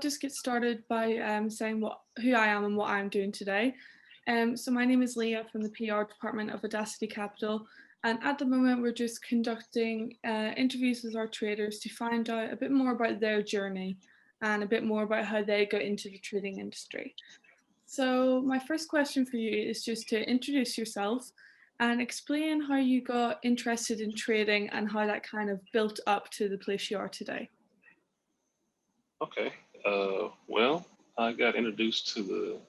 just get started by saying who I am and what I'm doing today. So my name is Leah from the PR department of AudaCity Capital, and at the moment we're just conducting interviews with our traders to find out a bit more about their journey and a bit more about how they got into the trading industry. So my first question for you is just to introduce yourself and explain how you got interested in trading and how that kind of built up to the place you are today. Okay. Well, I got introduced to the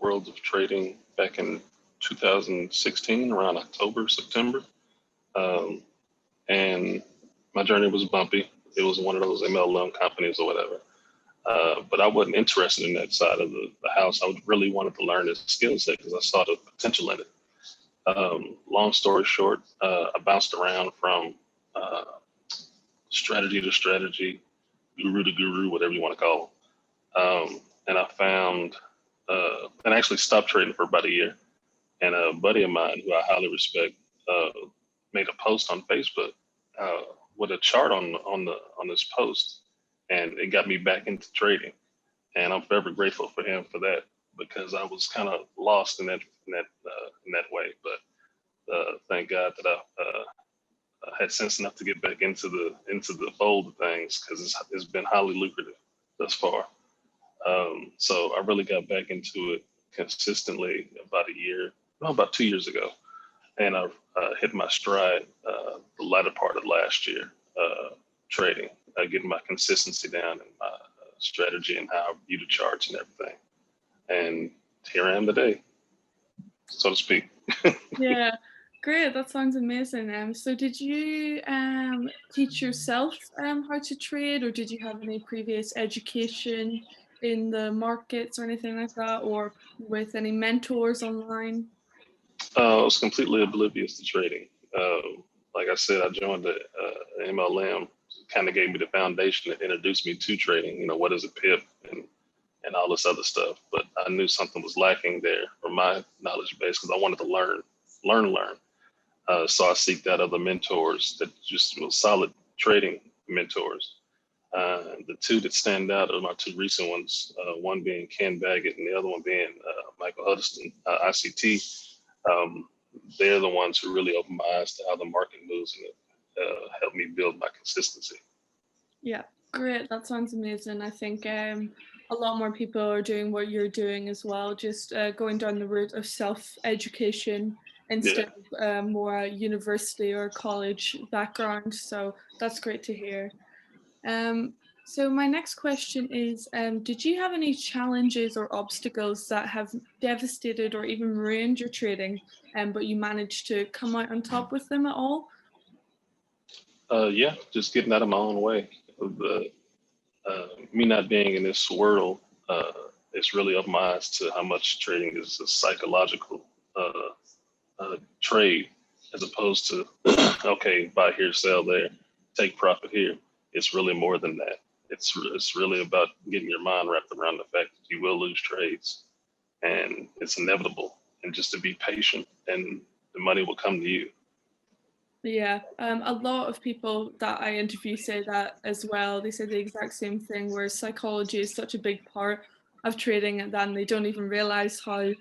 world of trading back in 2016, around October, September. And my journey was bumpy. It was one of those MLM companies or whatever. But I wasn't interested in that side of the house. I really wanted to learn this skill set because I saw the potential in it. Long story short, I bounced around from strategy to strategy, guru to guru, whatever you want to call them. And I found, and I actually stopped trading for about a year. And a buddy of mine who I highly respect made a post on Facebook with a chart on this post, and it got me back into trading. And I'm forever grateful for him for that, because I was kind of lost in that way. But thank God that I had sense enough to get back into the fold of things, because it's been highly lucrative thus far. So I really got back into it consistently about 2 years ago, and I hit my stride the latter part of last year trading, getting my consistency down and my strategy and how I view the charts and everything. And here I am today, so to speak. Yeah, great. That sounds amazing. So did you teach yourself how to trade, or did you have any previous education in the markets or anything like that, or with any mentors online? I was completely oblivious to trading. Like I said, I joined the MLM, kind of gave me the foundation that introduced me to trading. You know, what is a pip and all this other stuff. But I knew something was lacking there from my knowledge base, because I wanted to learn. So I seeked out other mentors that just were solid trading mentors. The two that stand out are my two recent ones, one being Ken Baggett and the other one being Michael Huddleston, ICT. They're the ones who really opened my eyes to how the market moves, and it helped me build my consistency. Yeah, great. That sounds amazing. I think a lot more people are doing what you're doing as well, just going down the route of self-education instead of more university or college background. So that's great to hear. So my next question is, did you have any challenges or obstacles that have devastated or even ruined your trading, but you managed to come out on top with them at all? Yeah, just getting out of my own way. Me not being in this world, it's really opened my eyes to how much trading is a psychological trade, as opposed to, okay, buy here, sell there, take profit here. It's really more than that. It's really about getting your mind wrapped around the fact that you will lose trades, and it's inevitable, and just to be patient, and the money will come to you. Yeah, a lot of people that I interview say that as well. They say the exact same thing, where psychology is such a big part of trading, and then they don't even realize how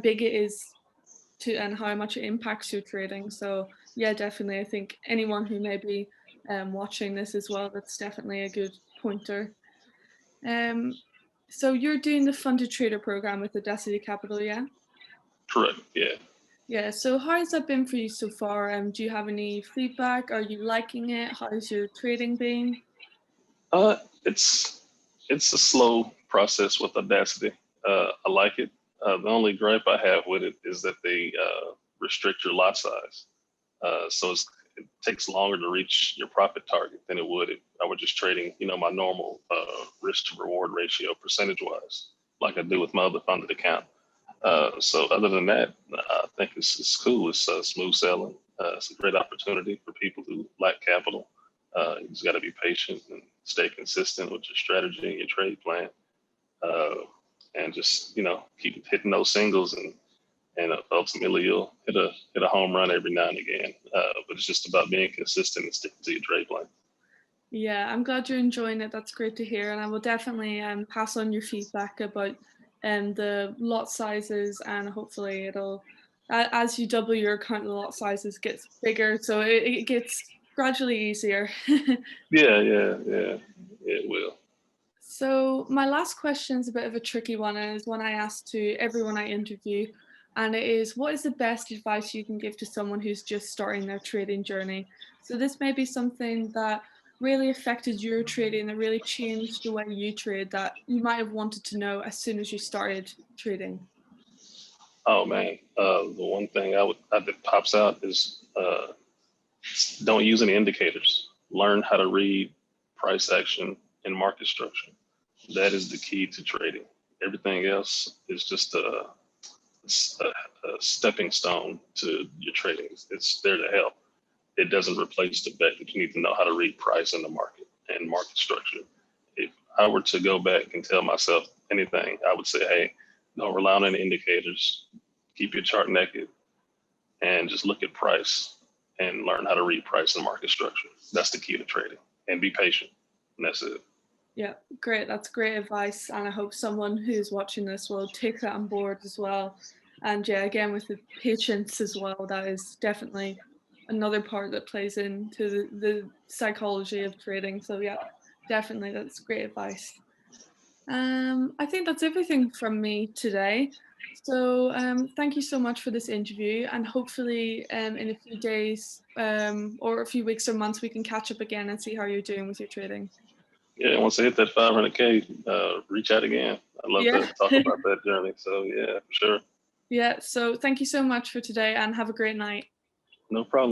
big it is to and how much it impacts your trading. So yeah, definitely. I think anyone who may be watching this as well, that's definitely a good pointer. So you're doing the funded trader program with AudaCity Capital, yeah? Correct. Yeah. Yeah. So how has that been for you so far? Do you have any feedback? Are you liking it? How's your trading been? It's a slow process with AudaCity. I like it. The only gripe I have with it is that they restrict your lot size. So it takes longer to reach your profit target than it would if I were just trading, my normal risk to reward ratio percentage wise, like I do with my other funded account. So other than that, I think it's cool. It's smooth sailing. It's a great opportunity for people who lack capital. You just got to be patient and stay consistent with your strategy and your trade plan, and just keep hitting those singles, and ultimately you'll hit a home run every now and again. But it's just about being consistent and sticking to your trade plan. Yeah, I'm glad you're enjoying it. That's great to hear, and I will definitely pass on your feedback about the lot sizes, and hopefully it'll as you double your account, the lot sizes gets bigger, so it gets gradually easier. Yeah, yeah, yeah. It will. So my last question is a bit of a tricky one, and is one I ask to everyone I interview, and it is, what is the best advice you can give to someone who's just starting their trading journey? So this may be something that really affected your trading, that really changed the way you trade, that you might have wanted to know as soon as you started trading. Oh man, the one thing that pops out is don't use any indicators. Learn how to read price action and market structure. That is the key to trading. Everything else is just a stepping stone to your trading. It's there to help. It doesn't replace the bet, but you need to know how to read price in the market and market structure. If I were to go back and tell myself anything, I would say, hey, don't rely on any indicators. Keep your chart naked and just look at price and learn how to read price and market structure. That's the key to trading. And be patient. And that's it. Yeah, great. That's great advice, and I hope someone who's watching this will take that on board as well. And yeah, again with the patience as well, that is definitely another part that plays into the psychology of trading. So yeah, definitely that's great advice. I think that's everything from me today. So thank you so much for this interview, and hopefully in a few days or a few weeks or months we can catch up again and see how you're doing with your trading. Yeah, once I hit that 500K, reach out again. I'd love Yeah. to talk about that journey. So yeah, for sure. Yeah, so thank you so much for today and have a great night. No problem.